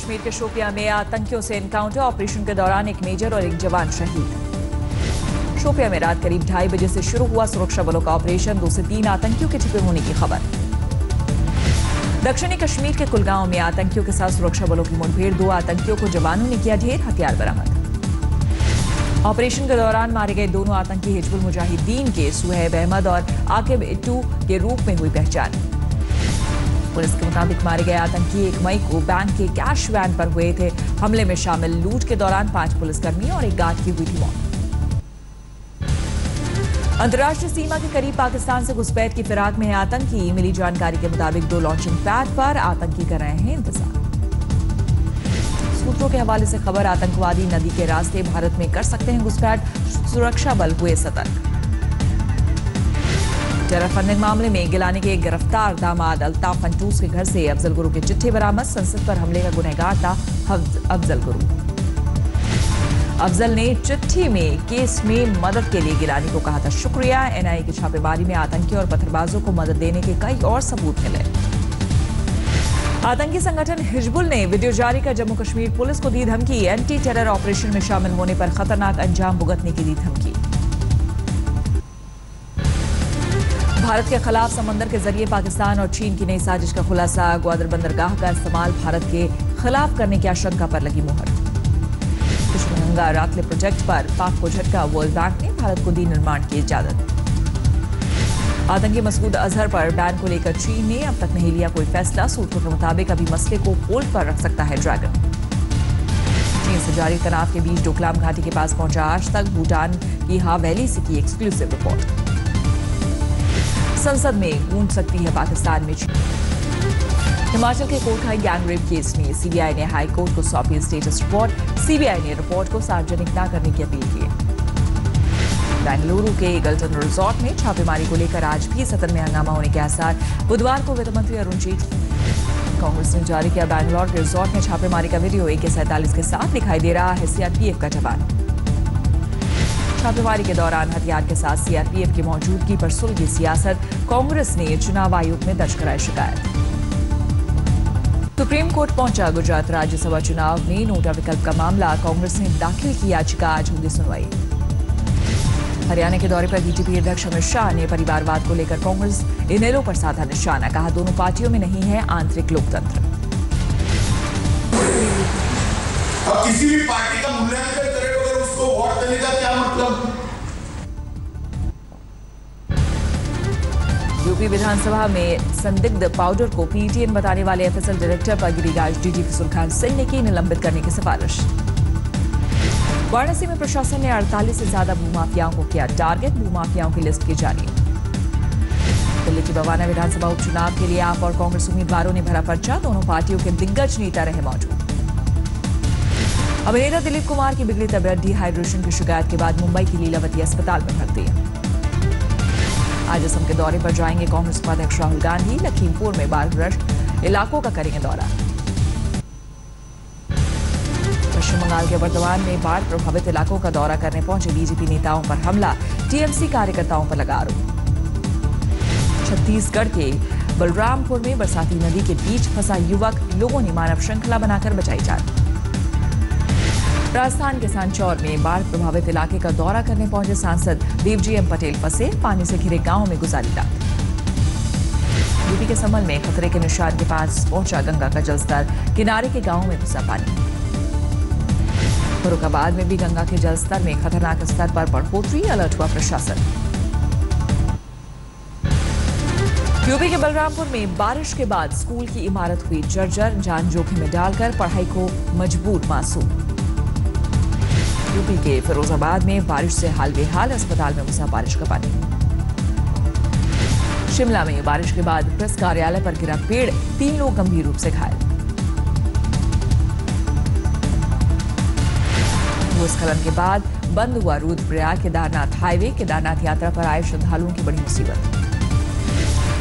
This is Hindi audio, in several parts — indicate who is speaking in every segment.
Speaker 1: कश्मीर के शोपियां में आतंकियों से एनकाउंटर। ऑपरेशन के दौरान एक मेजर और एक जवान शहीद। शोपियां में रात करीब 2:30 बजे से शुरू हुआ सुरक्षा बलों का ऑपरेशन। 2 से 3 आतंकियों के छिपे होने की खबर। दक्षिणी कश्मीर के कुलगांव में आतंकियों के साथ सुरक्षा बलों की मुठभेड़। 2 आतंकियों को जवानों ने किया ढेर, हथियार बरामद। ऑपरेशन के दौरान मारे गए दोनों आतंकी हिजबुल मुजाहिदीन के सुहैब अहमद और आकिब इट्टू के रूप में हुई पहचान। पुलिस के मुताबिक मारे गए आतंकी 1 मई को बैंक के कैश वैन पर हुए थे। हमले में शामिल लूट के दौरान 5 पुलिसकर्मी और एक गार्ड की हुई थी मौत। अंतर्राष्ट्रीय सीमा के करीब पाकिस्तान से घुसपैठ की फिराक में है आतंकी। मिली जानकारी के मुताबिक 2 लॉन्चिंग पैड पर आतंकी कर रहे हैं इंतजार। सूत्रों के हवाले से खबर, आतंकवादी नदी के रास्ते भारत में कर सकते हैं घुसपैठ। सुरक्षा बल हुए सतर्क। टेरर फंडिंग मामले में गिलानी के गिरफ्तार दामाद अल्ताफ फंटूस के घर से अफजल गुरु के चिट्ठी बरामद। संसद पर हमले का गुनहगार था अफजल गुरु। अफजल ने चिट्ठी में केस में मदद के लिए गिलानी को कहा था शुक्रिया। एनआईए की छापेमारी में आतंकी और पत्थरबाजों को मदद देने के कई और सबूत मिले। आतंकी संगठन हिजबुल ने वीडियो जारी कर जम्मू कश्मीर पुलिस को दी धमकी। एंटी टेरर ऑपरेशन में शामिल होने पर खतरनाक अंजाम भुगतने की दी धमकी। भारत के खिलाफ समंदर के जरिए पाकिस्तान और चीन की नई साजिश का खुलासा। ग्वादर बंदरगाह का इस्तेमाल भारत के खिलाफ करने की आशंका पर लगी मुहर। कृष्णगंगा रातले प्रोजेक्ट पर पाक को झटका। वर्ल्ड बैंक ने भारत को दी निर्माण की इजाजत। आतंकी मसूद अजहर पर बैन को लेकर चीन ने अब तक नहीं लिया कोई फैसला। सूत्रों के मुताबिक अभी मसले को होल्ड पर रख सकता है ड्रैगन। चीन से जारी तनाव के बीच डोकलाम घाटी के पास पहुंचा आज तक। भूटान की हावैली से की एक्सक्लूसिव रिपोर्ट। संसद में गूंज सकती है पाकिस्तान में चीन। हिमाचल के कोटखाई गैंगरेप केस में सीबीआई ने हाई कोर्ट को सौंपी स्टेटस रिपोर्ट। सीबीआई ने रिपोर्ट को सार्वजनिक न करने की अपील की। बेंगलुरु के ईगल्टन रिजॉर्ट में छापेमारी को लेकर आज भी सदन में हंगामा होने के आसार। बुधवार को वित्त मंत्री अरुण जेटली। कांग्रेस ने जारी किया बैंगलोर के रिजॉर्ट में छापेमारी का वीडियो। AK-47 के साथ दिखाई दे रहा है सीआरपीएफ का जवान। छापेमारी के दौरान हथियार के साथ सीआरपीएफ की मौजूदगी पर सुलझी सियासत। कांग्रेस ने चुनाव आयोग में दर्ज कराई शिकायत। सुप्रीम कोर्ट पहुंचा गुजरात राज्यसभा चुनाव में नोटा विकल्प का मामला। कांग्रेस ने दाखिल की याचिका, आज होगी सुनवाई। हरियाणा के दौरे पर बीजेपी अध्यक्ष अमित शाह ने परिवारवाद को लेकर कांग्रेस इनेलो पर साधा निशाना। कहा दोनों पार्टियों में नहीं है आंतरिक लोकतंत्र।
Speaker 2: अब किसी भी पार्टी का मूल्यांकन करें अगर उसको वोट देने का क्या मतलब।
Speaker 1: यूपी विधानसभा में संदिग्ध पाउडर को पीटीएन बताने वाले एफएसएल डायरेक्टर पर गिरिराज डीजीपी सुलखान सिंह ने की निलंबित करने की सिफारिश। वाराणसी में प्रशासन ने 48 से ज्यादा भूमाफियाओं को किया टारगेट। भूमाफियाओं की लिस्ट की जारी। दिल्ली की बवाना विधानसभा उपचुनाव के लिए आप और कांग्रेस उम्मीदवारों ने भरा पर्चा। दोनों पार्टियों के दिग्गज नेता रहे मौजूद। अभिनेता दिलीप कुमार की बिगड़ी तबियत, डिहाइड्रेशन की शिकायत के बाद मुंबई की लीलावती अस्पताल में भर्ती। आज असम के दौरे पर जाएंगे कांग्रेस उपाध्यक्ष राहुल गांधी। लखीमपुर में बाढ़ग्रस्त इलाकों का करेंगे दौरा। पश्चिम बंगाल के वर्धमान में बाढ़ प्रभावित इलाकों का दौरा करने पहुंचे बीजेपी नेताओं पर हमला। टीएमसी कार्यकर्ताओं पर लगा आरोप। छत्तीसगढ़ के बलरामपुर में बरसाती नदी के बीच फंसा युवक, लोगों ने मानव श्रृंखला बनाकर बचाई जान। राजस्थान के सांचौर में बाढ़ प्रभावित इलाके का दौरा करने पहुंचे सांसद देवजी एम पटेल फंसे। पानी से घिरे गांव में गुजारी रात। यूपी के समल में खतरे के निशान के पास पहुंचा गंगा का जलस्तर। किनारे के गांवों में घुसा पानी। फर्रुखाबाद में भी गंगा के जलस्तर में खतरनाक स्तर पर बढ़ोतरी। अलर्ट हुआ प्रशासन। यूपी के बलरामपुर में बारिश के बाद स्कूल की इमारत हुई जर्जर। जान जोखिम में डालकर पढ़ाई को मजबूर मासूम। यूपी के फिरोजाबाद में बारिश से हाल बेहाल, अस्पताल में घुसा बारिश का पानी। शिमला में बारिश के बाद प्रेस कार्यालय पर गिरा पेड़, 3 लोग गंभीर रूप से घायल। भूस्खलन के बाद बंद हुआ रुद्रप्रयाग केदारनाथ हाईवे। केदारनाथ यात्रा पर आए श्रद्धालुओं की बड़ी मुसीबत।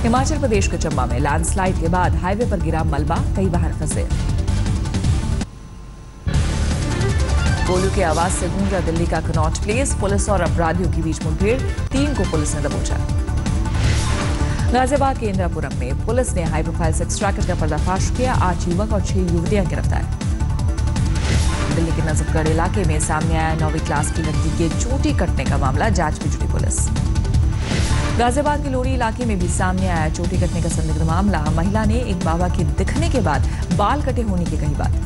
Speaker 1: हिमाचल प्रदेश के चंबा में लैंडस्लाइड के बाद हाईवे पर गिरा मलबा, कई वाहन फंसे। गोलियों की आवाज से गूंजा दिल्ली का कनॉट प्लेस। पुलिस और अपराधियों के बीच मुठभेड़, 3 को पुलिस ने दबोचा। गाजियाबाद के इंदिरापुरम में पुलिस ने हाई प्रोफाइल सेक्स रैकेट का पर्दाफाश किया। 8 युवक और 6 युवतियां गिरफ्तार। दिल्ली के नजफगढ़ इलाके में सामने आया 9वीं क्लास की लड़की के चोटी कटने का मामला, जांच में जुटी पुलिस। गाजियाबाद के लोरी इलाके में भी सामने आया चोटी कटने का संदिग्ध मामला। महिला ने एक बाबा के दिखने के बाद बाल कटे होने की कही बात।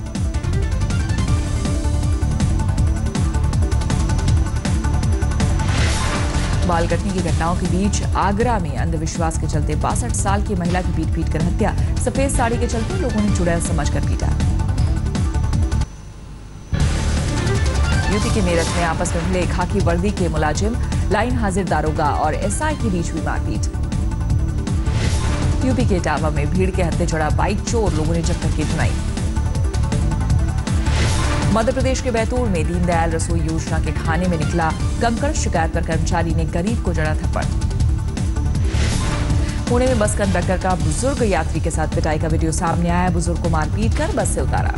Speaker 1: बाल कटने की घटनाओं के बीच आगरा में अंधविश्वास के चलते 62 साल की महिला की पीट कर हत्या। सफेद साड़ी के चलते लोगों ने चुड़ैल समझकर पीटा। यूपी के मेरठ में आपस में भिड़े खाकी वर्दी के मुलाजिम, लाइन हाजिर दारोगा और एसआई के बीच हुई मारपीट। यूपी के इटावा में भीड़ के हत्थे चढ़ा बाइक चोर, लोगों ने चक्कर की सुनाई। मध्य प्रदेश के बैतूल में दीनदयाल रसोई योजना के खाने में निकला कंकड़, शिकायत पर कर्मचारी ने गरीब को जड़ा थप्पड़। पुणे में बस कंडक्टर का बुजुर्ग यात्री के साथ पिटाई का वीडियो सामने आया। बुजुर्ग को मारपीट कर बस से उतारा।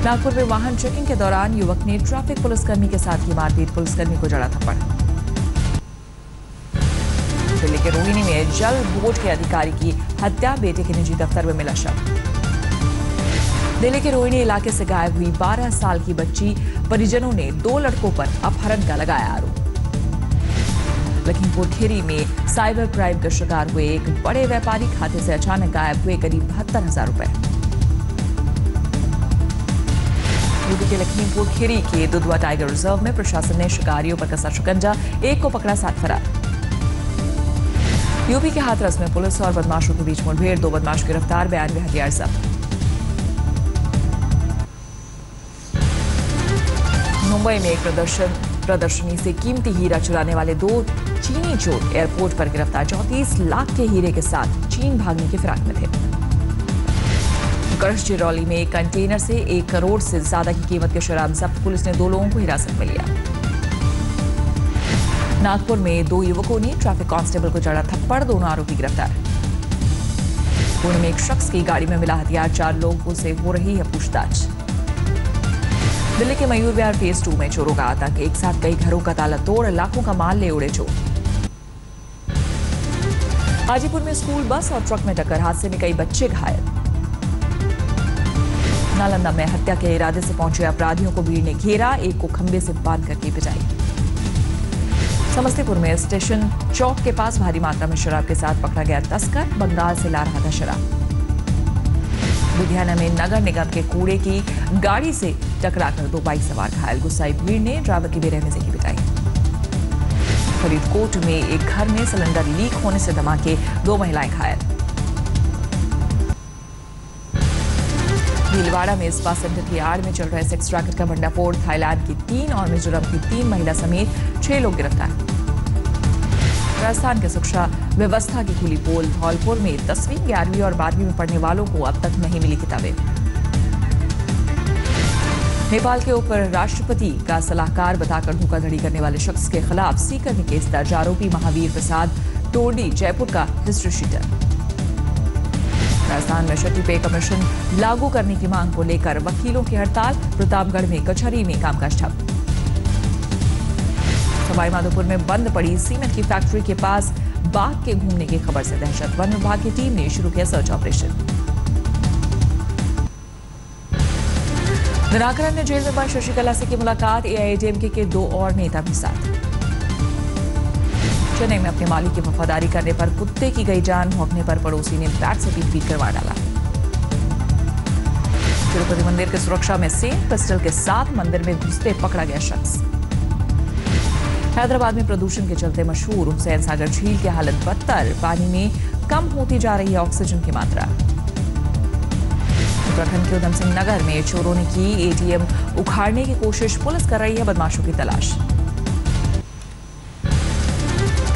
Speaker 1: नागपुर में वाहन चेकिंग के दौरान युवक ने ट्रैफिक पुलिसकर्मी के साथ की मारपीट, पुलिसकर्मी को जड़ा थप्पड़। दिल्ली के रोहिणी में जल बोर्ड के अधिकारी की हत्या, बेटे के निजी दफ्तर में मिला शव। दिल्ली के रोहिणी इलाके से गायब हुई 12 साल की बच्ची, परिजनों ने 2 लड़कों पर अपहरण का लगाया आरोप। लखीमपुर खीरी में साइबर क्राइम का शिकार हुए एक बड़े व्यापारी, खाते से अचानक गायब हुए करीब 72,000 रुपए। यूपी के लखीमपुर खीरी के दुधवा टाइगर रिजर्व में प्रशासन ने शिकारियों पर कसा शिकंजा, एक को पकड़ा, 7 फरार। यूपी के हाथरस में पुलिस और बदमाशों के बीच मुठभेड़, 2 बदमाश गिरफ्तार, 92 हथियार जब्त। मुंबई में एक प्रदर्शनी से कीमती हीरा चुराने वाले 2 चीनी चोर एयरपोर्ट पर गिरफ्तार। 34 लाख के हीरे के साथ चीन भागने की फिराक में थे। गढ़चिरौली में एक कंटेनर से 1 करोड़ से ज्यादा की कीमत के शराब जब्त, पुलिस ने 2 लोगों को हिरासत में लिया। नागपुर में 2 युवकों ने ट्रैफिक कांस्टेबल को जड़ा थप्पड़, दोनों आरोपी गिरफ्तार। पुणे में एक शख्स की गाड़ी में मिला हथियार, 4 लोगों से हो रही है पूछताछ। दिल्ली के मयूर विहार फेज 2 में चोरों का आतंक, एक साथ कई घरों का ताला तोड़, लाखों का माल ले उड़े चोर। हाजीपुर में स्कूल बस और ट्रक में टक्कर, हादसे में कई बच्चे घायल। नालंदा में हत्या के इरादे से पहुंचे अपराधियों को भीड़ ने घेरा, एक को खंबे से बांध करके पिटाई। समस्तीपुर में स्टेशन चौक के पास भारी मात्रा में शराब के साथ पकड़ा गया तस्कर, बंगाल से ला रहा था शराब। लुधियाना में नगर निगम के कूड़े की गाड़ी से टकराकर 2 बाइक सवार घायल, गुस्साई भीड़ ने ड्राइवर की बेरहमी की पिटाई। फरीदकोट में एक घर में सिलेंडर लीक होने से धमाके, 2 महिलाएं घायल। भीलवाड़ा में स्पा सेंटर की आड़ में चल रहे सेक्स रैकेट का भंडाफोड़, थाईलैंड की 3 और मिजोरम की 3 महिला समेत 6 लोग गिरफ्तार। राजस्थान के शिक्षा व्यवस्था की खुली पोल, धौलपुर में 10वीं, 11वीं और 12वीं में पढ़ने वालों को अब तक नहीं मिली किताबें। नेपाल के उप राष्ट्रपति का सलाहकार बताकर धोखाधड़ी करने वाले शख्स के खिलाफ सीकर में केस दर्ज, आरोपी महावीर प्रसाद टोडी, जयपुर का हिस्ट्री शीटर। राजस्थान में छठी पे कमीशन लागू करने की मांग को लेकर वकीलों की हड़ताल, प्रतापगढ़ में कचहरी में कामकाज ठप। सवाईमाधोपुर में बंद पड़ी सीमेंट की फैक्ट्री के पास बाघ के घूमने की खबर से दहशत, वन विभाग की टीम ने शुरू किया सर्च ऑपरेशन। दिनाकरन ने जेल में बंद शशिकला से की मुलाकात, एआईएडीएमके के 2 और नेता भी साथ। चेन्नई में अपने मालिक की वफादारी करने पर कुत्ते की गई जान, भौंकने पर पड़ोसी ने बैट से पीट कर मार डाला। तिरुपति मंदिर की सुरक्षा में सेम पिस्टल के साथ मंदिर में घुसते पकड़ा गया शख्स। हैदराबाद में प्रदूषण के चलते मशहूर हुसैन सागर झील की हालत बदतर, पानी में कम होती जा रही है ऑक्सीजन की मात्रा। उत्तराखंड के उधम सिंह नगर में चोरों ने की एटीएम उखाड़ने की कोशिश, पुलिस कर रही है बदमाशों की तलाश।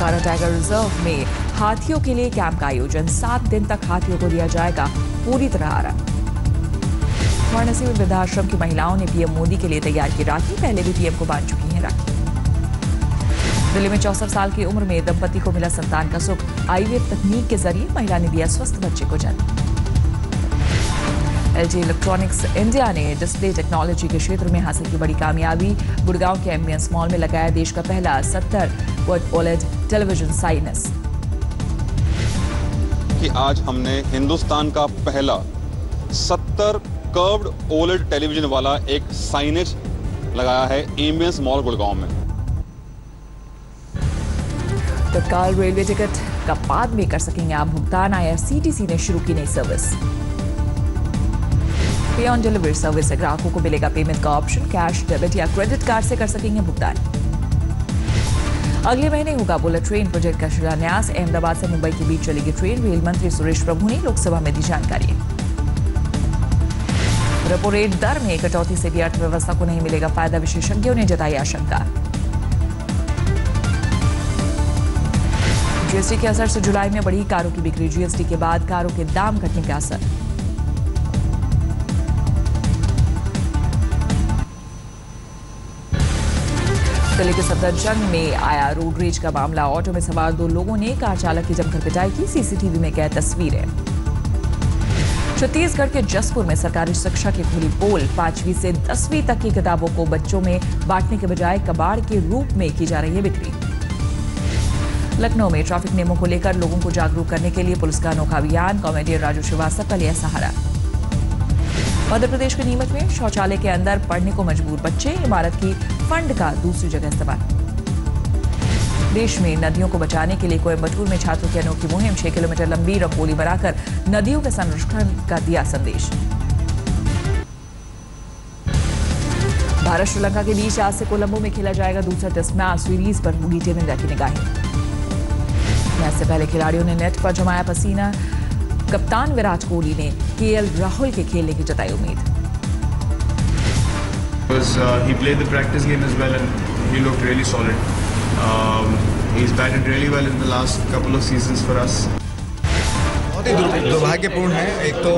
Speaker 1: कारा टाइगर रिजर्व में हाथियों के लिए कैंप का आयोजन, 7 दिन तक हाथियों को दिया जाएगा पूरी तरह आराम। वाराणसी में वृद्धाश्रम की महिलाओं ने पीएम मोदी के लिए तैयार की राखी, पहले भी पीएम को बांध चुकी हैं राखी। दिल्ली में 64 साल की उम्र में दंपति को मिला संतान का सुख, आईवीएफ तकनीक के जरिए महिला ने दिया स्वस्थ बच्चे को जन्म। एलजी इलेक्ट्रॉनिक्स इंडिया ने डिस्प्ले टेक्नोलॉजी के क्षेत्र में हासिल की बड़ी कामयाबी, गुड़गांव के एमबीएस मॉल में लगाया देश का पहला 70 वॉट ओलेड टेलीविजन साइनस।
Speaker 3: कि आज हमने हिंदुस्तान का पहला 70 कर्व्ड ओलेड टेलीविजन वाला एक साइनेज लगाया है एम्बियंस मॉल गुड़गांव में।
Speaker 1: तत्काल रेलवे टिकट का बाद में कर सकेंगे आप भुगतान। IRCTC ने शुरू की नई सर्विस। पे ऑन डिलीवरी सर्विस से ग्राहकों को मिलेगा पेमेंट का ऑप्शन। कैश, डेबिट या क्रेडिट कार्ड से कर सकेंगे भुगतान। अगले महीने होगा बुलेट ट्रेन प्रोजेक्ट का शिलान्यास। अहमदाबाद से मुंबई के बीच चलेगी ट्रेन। रेल मंत्री सुरेश प्रभु ने लोकसभा में दी जानकारी। रेपो रेट दर में कटौती से भी अर्थव्यवस्था को नहीं मिलेगा फायदा, विशेषज्ञों ने जताई आशंका। जीएसटी के असर से जुलाई में बढ़ी कारों की बिक्री। जीएसटी के बाद कारों के दाम घटने का असर। दिल्ली के सफदरजंग में आया रोड रेज का मामला। ऑटो में सवार 2 लोगों ने कार चालक की जमकर पिटाई की। सीसीटीवी में कैद तस्वीरें। छत्तीसगढ़ के जसपुर में सरकारी शिक्षा की खुली पोल। 5वीं से 10वीं तक की किताबों को बच्चों में बांटने के बजाय कबाड़ के रूप में की जा रही है बिक्री। लखनऊ में ट्रैफिक नियमों को लेकर लोगों को जागरूक करने के लिए पुलिस का अनोखा अभियान। कॉमेडियन राजू श्रीवास्तव का लिया सहारा। मध्य प्रदेश के नीमच में शौचालय के अंदर पढ़ने को मजबूर बच्चे। इमारत की फंड का दूसरी जगह इस्तेमाल। देश में नदियों को बचाने के लिए कोयम्बटूर में छात्रों की अनोखी मुहिम। 6 किलोमीटर लंबी रंगोली बनाकर नदियों के संरक्षण का दिया संदेश। भारत श्रीलंका के बीच आज से कोलंबो में खेला जाएगा दूसरा टेस्ट मैच। सीरीज पर होगी टीम इंडिया की निगाहें। मैच से पहले खिलाड़ियों ने नेट पर जमाया पसीना। कप्तान विराट कोहली ने KL राहुल के खेलने की जताई उम्मीद।
Speaker 4: He played the practice game as well and he looked really solid. He's batted really well in the last couple of seasons for us.
Speaker 5: बहुत ही दुर्भाग्यपूर्ण है। एक तो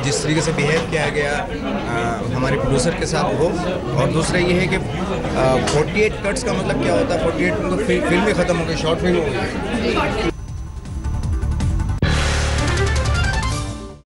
Speaker 5: जिस तरीके से बिहेव किया गया हमारे प्रोड्यूसर के साथ वो, और दूसरा ये है कि 48 कट्स का मतलब क्या होता है। 48 में तो फिल्म ही खत्म हो गई, शॉर्ट फिल्म हो गई।